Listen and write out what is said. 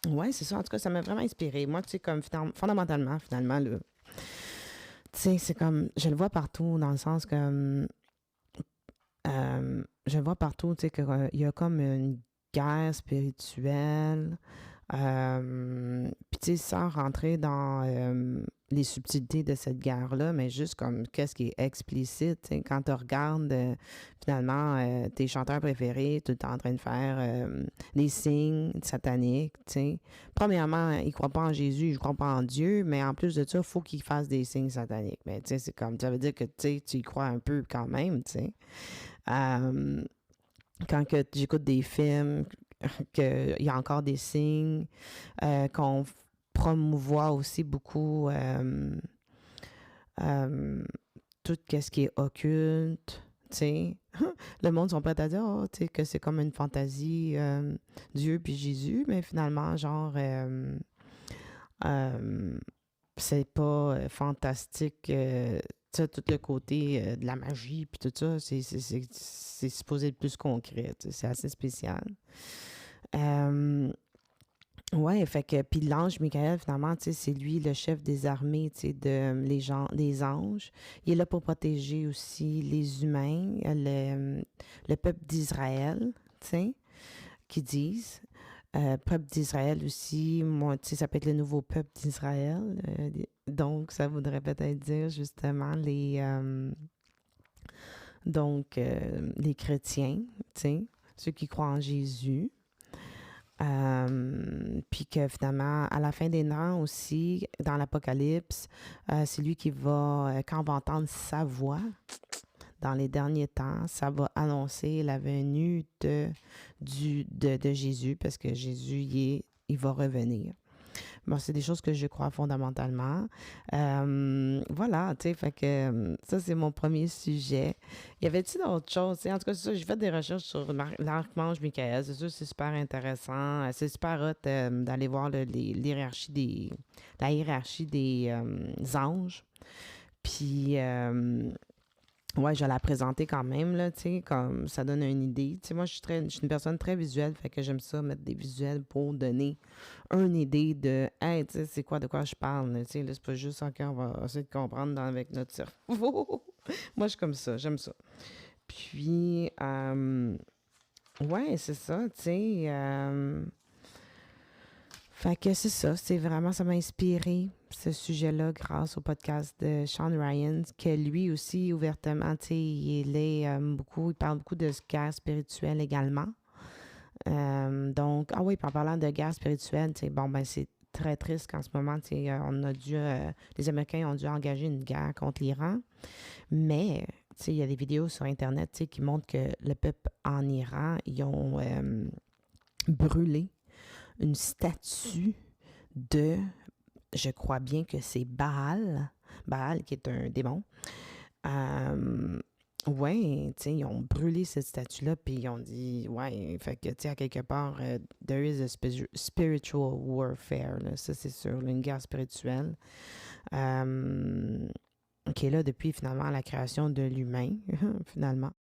Ouais, c'est ça. En tout cas, ça m'a vraiment inspiré. Moi, tu sais, comme fondamentalement, finalement, là, tu sais, c'est comme, je le vois partout dans le sens que, je le vois partout, tu sais, qu'il y a comme une guerre spirituelle. Puis, tu sais, sans rentrer dans les subtilités de cette guerre-là, mais juste comme qu'est-ce qui est explicite, tu sais, quand tu regardes finalement tes chanteurs préférés, tout le temps en train de faire des signes sataniques, tu sais. Premièrement, ils ne croient pas en Jésus, ils ne croient pas en Dieu, mais en plus de ça, il faut qu'ils fassent des signes sataniques. Mais tu sais, c'est comme, ça veut dire que tu sais, tu y crois un peu quand même, tu sais. Euh, quand que j'écoute des films, qu'il y a encore des signes, qu'on promouvoit aussi beaucoup euh, tout ce qui est occulte, tu sais. Le monde sont prêts à dire, oh, tu sais, que c'est comme une fantaisie, Dieu puis Jésus, mais finalement, genre, euh, c'est pas fantastique. Tu sais, tout le côté de la magie puis tout ça, c'est supposé être plus concret. Tu sais, c'est assez spécial. Euh, ouais, fait que puis l'ange Michael finalement, tu sais, c'est lui le chef des armées, tu sais, les gens, des anges. Il est là pour protéger aussi les humains, le peuple d'Israël, tu sais, qui disent. Peuple d'Israël aussi, moi, tu sais, ça peut être le nouveau peuple d'Israël. Donc, ça voudrait peut-être dire justement les chrétiens, tu sais, ceux qui croient en Jésus. Puis que finalement, à la fin des temps aussi, dans l'Apocalypse, c'est lui qui va, quand on va entendre sa voix, dans les derniers temps, ça va annoncer la venue de Jésus, parce que Jésus, il va revenir. Bon, c'est des choses que je crois fondamentalement. Voilà, tu sais, fait que ça, c'est mon premier sujet. Y avait-il d'autres choses? Tu sais, en tout cas, c'est ça, j'ai fait des recherches sur l'archange Michael. C'est sûr, c'est super intéressant. C'est super hot d'aller voir la hiérarchie des anges. Puis, ouais, je vais la présenter quand même, là, tu sais, comme ça donne une idée. Tu sais, moi, je suis une personne très visuelle, fait que j'aime ça, mettre des visuels pour donner une idée de, hey, tu sais, c'est quoi, de quoi je parle, là, tu sais, là, c'est pas juste, ok, on va essayer de comprendre avec notre cerveau. Moi, je suis comme ça, j'aime ça. Puis, ouais, c'est ça, tu sais, fait que c'est ça, c'est vraiment, ça m'a inspiré ce sujet-là grâce au podcast de Sean Ryan, que lui aussi, ouvertement, tu sais, il parle beaucoup de guerre spirituelle également. Donc, ah oui, puis en parlant de guerre spirituelle, tu sais, bon, ben, c'est très triste qu'en ce moment, tu sais, les Américains ont dû engager une guerre contre l'Iran. Mais, tu sais, il y a des vidéos sur Internet, tu sais, qui montrent que le peuple en Iran, ils ont brûlé une statue de, je crois bien que c'est Baal qui est un démon. Ouais, tu sais, ils ont brûlé cette statue-là, puis ils ont dit, ouais, fait que, tu sais, à quelque part, there is a spiritual warfare, là, ça c'est sûr, là, une guerre spirituelle, qui est là depuis finalement la création de l'humain, finalement.